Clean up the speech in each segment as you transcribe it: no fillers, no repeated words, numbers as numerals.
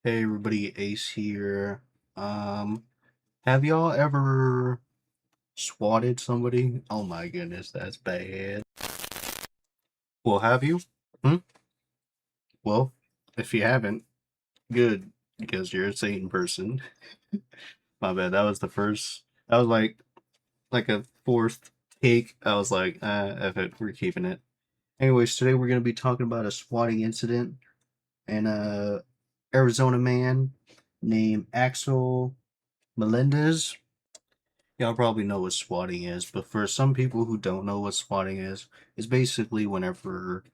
Hey everybody, Ace here. Um, have y'all ever swatted somebody? Oh my goodness, that's bad. Well, have you? Hmm? Well, if you haven't, good, because you're a Satan person. My bad. That was the first. That was like a fourth take. I was like, F it, we're keeping it. Anyways, today we're gonna be talking about a swatting incident and a Arizona man named Axel Melendez. Y'all probably know what swatting is, but for some people who don't know what swatting is, it's basically whenever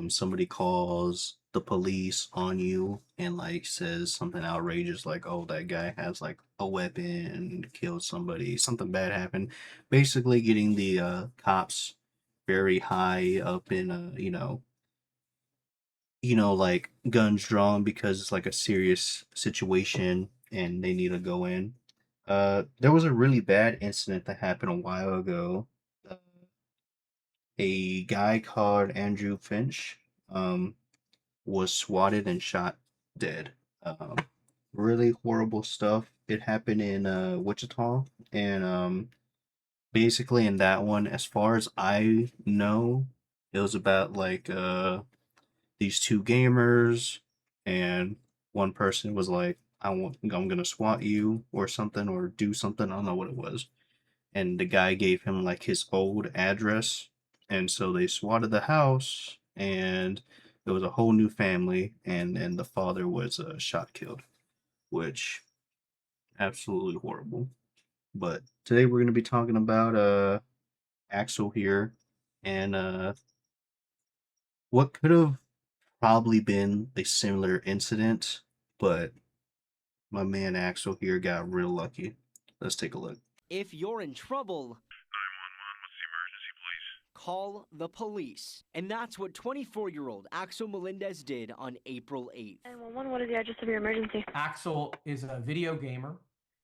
somebody calls the police on you and like says something outrageous like, "Oh, that guy has like a weapon, killed somebody, something bad happened." Basically, getting the cops very high up in like guns drawn because it's like a serious situation and they need to go in. There was a really bad incident that happened a while ago. Uh, a guy called Andrew Finch um, was swatted and shot dead. Um, really horrible stuff. It happened in Wichita, and basically in that one, as far as I know, it was about like these two gamers, and one person was like, I'm gonna swat you or something or do something. I don't know what it was. And the guy gave him like his old address, and so they swatted the house, and it was a whole new family, and the father was shot killed, which absolutely horrible. But today we're gonna be talking about Axel here, and what could have probably been a similar incident, but my man Axel here got real lucky. Let's take a look. If you're in trouble, call the police. And that's what 24-year-old Axel Melendez did on April 8th. 911, what is the address of your emergency? Axel is a video gamer.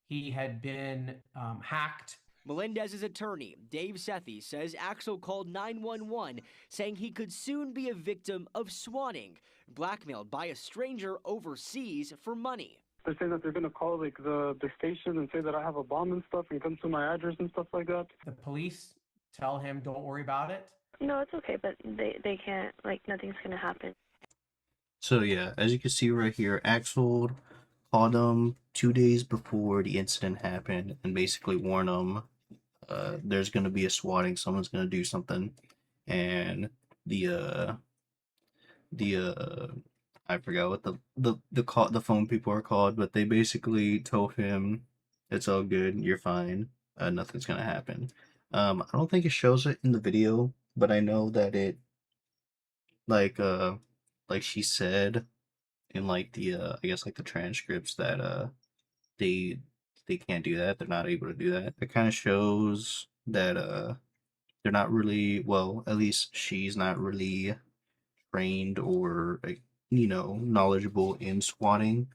He had been hacked. Melendez's attorney, Dave Sethi, says Axel called 911 saying he could soon be a victim of swatting, blackmailed by a stranger overseas for money. They're saying that they're gonna call like the station and say that I have a bomb and stuff and come to my address and stuff like that. The police tell him, don't worry about it. No, it's okay, but they can't, like, nothing's gonna happen. So yeah, as you can see right here, Axel called them 2 days before the incident happened and basically warned them there's gonna be a swatting, someone's gonna do something, and the uh the I forgot what the phone people are called, but they basically told him it's all good, you're fine, nothing's gonna happen. I don't think it shows it in the video, but I know that it like uh like she said in like the I guess like the transcripts that they they can't do that. They're not able to do that. It kind of shows that they're not really, well, at least she's not really trained or like, knowledgeable in swatting,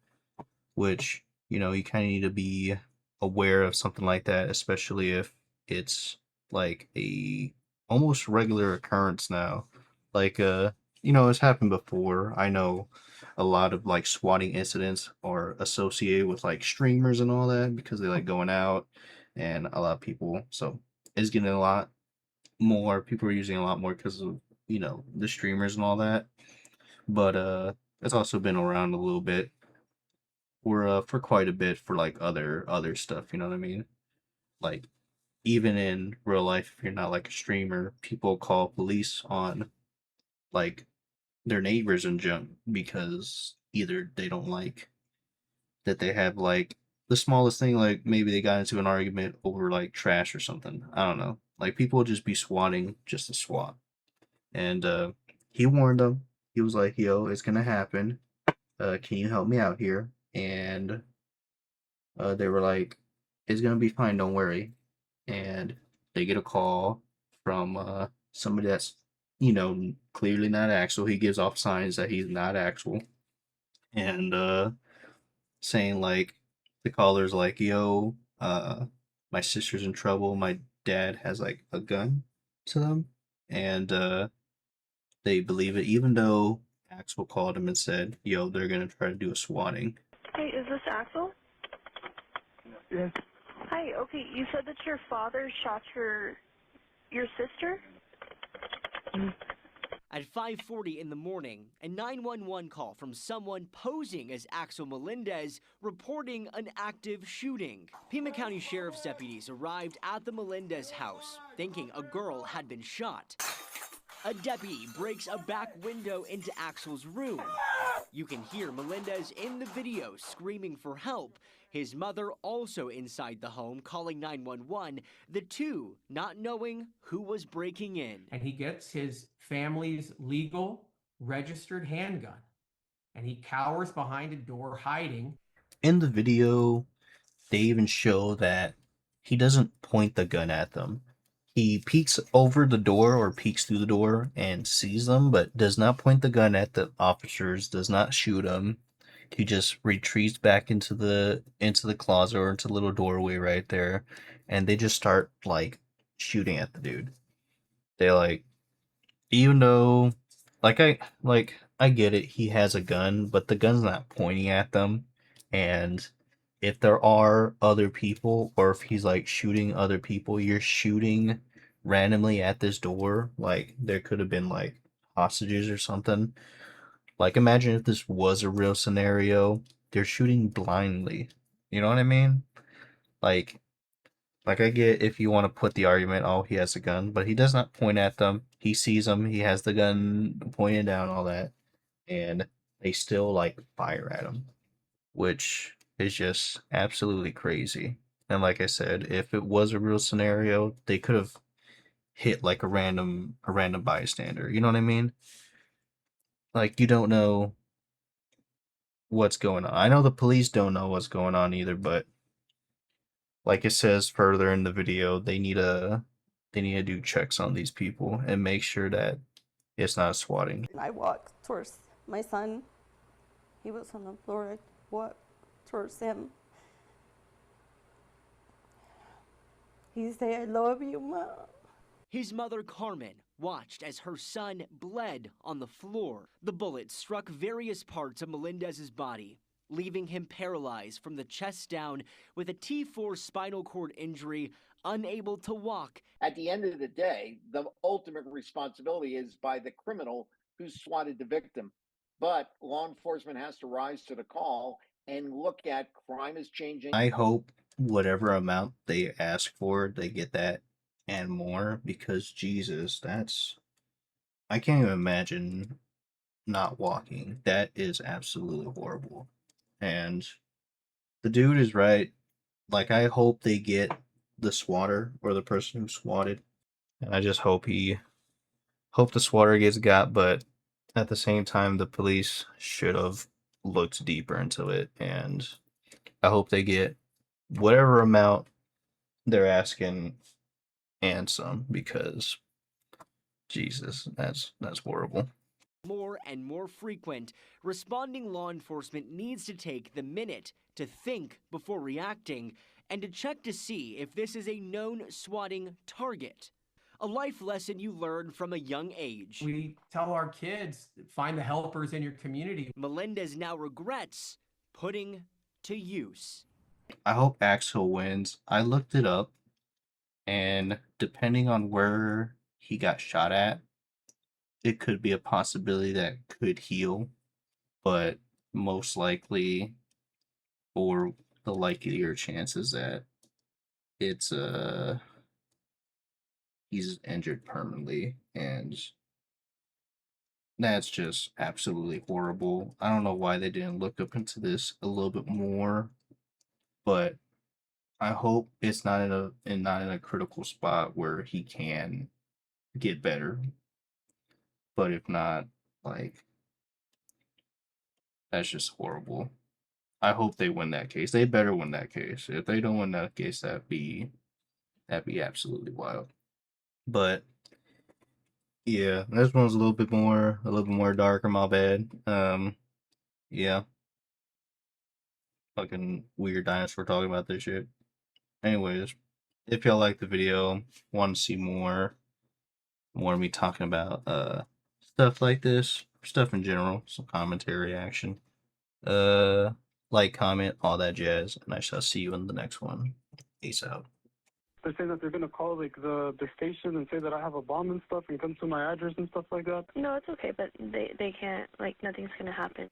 which you kind of need to be aware of something like that, especially if it's like a almost regular occurrence now. Like it's happened before. I know a lot of like swatting incidents are associated with like streamers and all that because they like going out, and a lot of people, so it's getting a lot more, people are using a lot more because of the streamers and all that. But it's also been around a little bit for quite a bit for like other stuff, you know what I mean? Like even in real life, if you're not like a streamer, people call police on like their neighbors and junk because either they don't like that they have like the smallest thing, like maybe they got into an argument over like trash or something. I don't know. Like people will just be swatting just to swat. And he warned them. He was like, "Yo, it's gonna happen. Can you help me out here?" And they were like, "It's gonna be fine. Don't worry." And they get a call from somebody that's clearly not Axel. He gives off signs that he's not Axel, and saying like the caller's like, "Yo, my sister's in trouble. My dad has like a gun to them," and they believe it, even though Axel called him and said, "Yo, they're gonna try to do a swatting." Hey, is this Axel? Yes. Hi, okay, you said that your father shot your sister? At 5:40 in the morning, a 911 call from someone posing as Axel Melendez reporting an active shooting. Pima County Sheriff's deputies arrived at the Melendez house, thinking a girl had been shot. A deputy breaks a back window into Axel's room. You can hear Melendez in the video screaming for help. His mother also inside the home calling 911, the two not knowing who was breaking in. And he gets his family's legal registered handgun and he cowers behind a door hiding. In the video, they even show that he doesn't point the gun at them. He peeks over the door or peeks through the door and sees them, but does not point the gun at the officers, does not shoot them. He just retreats back into the closet or into the little doorway right there, and they just start like shooting at the dude. They like, even though I get it, he has a gun, but the gun's not pointing at them. And if there are other people, or if he's like shooting other people, you're shooting randomly at this door. Like there could have been like hostages or something. Like imagine if this was a real scenario. They're shooting blindly. You know what I mean? Like I get if you want to put the argument, oh, he has a gun, but he does not point at them. He sees them. He has the gun pointed down, all that, and they still like fire at him, which is just absolutely crazy. And like I said, if it was a real scenario, they could have hit like a random bystander. You know what I mean? Like you don't know what's going on. I know the police don't know what's going on either, but like it says further in the video, they need to do checks on these people and make sure that it's not swatting. I walked towards my son. He was on the floor. I walked towards him. He said, "I love you, Mom." His mother, Carmen, watched as her son bled on the floor. The bullet struck various parts of Melendez's body, leaving him paralyzed from the chest down with a T4 spinal cord injury, unable to walk. At the end of the day, the ultimate responsibility is by the criminal who swatted the victim. But law enforcement has to rise to the call and look at crime is changing. I hope whatever amount they ask for, they get that and more, because Jesus, I can't even imagine not walking. That is absolutely horrible. And the dude is right. Like I hope they get the swatter or the person who swatted. And I just hope the swatter gets got, but at the same time the police should have looked deeper into it, and I hope they get whatever amount they're asking and some, because Jesus, that's horrible. More and more frequent, responding law enforcement needs to take the minute to think before reacting and to check to see if this is a known swatting target. A life lesson you learn from a young age. We tell our kids, find the helpers in your community. Melendez now regrets putting to use. I hope Axel wins. I looked it up, and depending on where he got shot at, it could be a possibility that could heal, but most likely, or the likelier chances that it's he's injured permanently, and that's just absolutely horrible. I don't know why they didn't look up into this a little bit more, but I hope it's not in a critical spot where he can get better. But if not, like, that's just horrible. I hope they win that case. They better win that case. If they don't win that case, that'd be absolutely wild. But yeah, this one's a little bit more darker, my bad. Yeah. Fucking weird dinosaur talking about this shit. Anyways, if y'all like the video, want to see more of me talking about stuff like this, stuff in general, some commentary action. Like, comment, all that jazz, and I shall see you in the next one. Peace out. They're saying that they're gonna call like the station and say that I have a bomb and stuff and come to my address and stuff like that. No, it's okay, but they can't, like, nothing's gonna happen.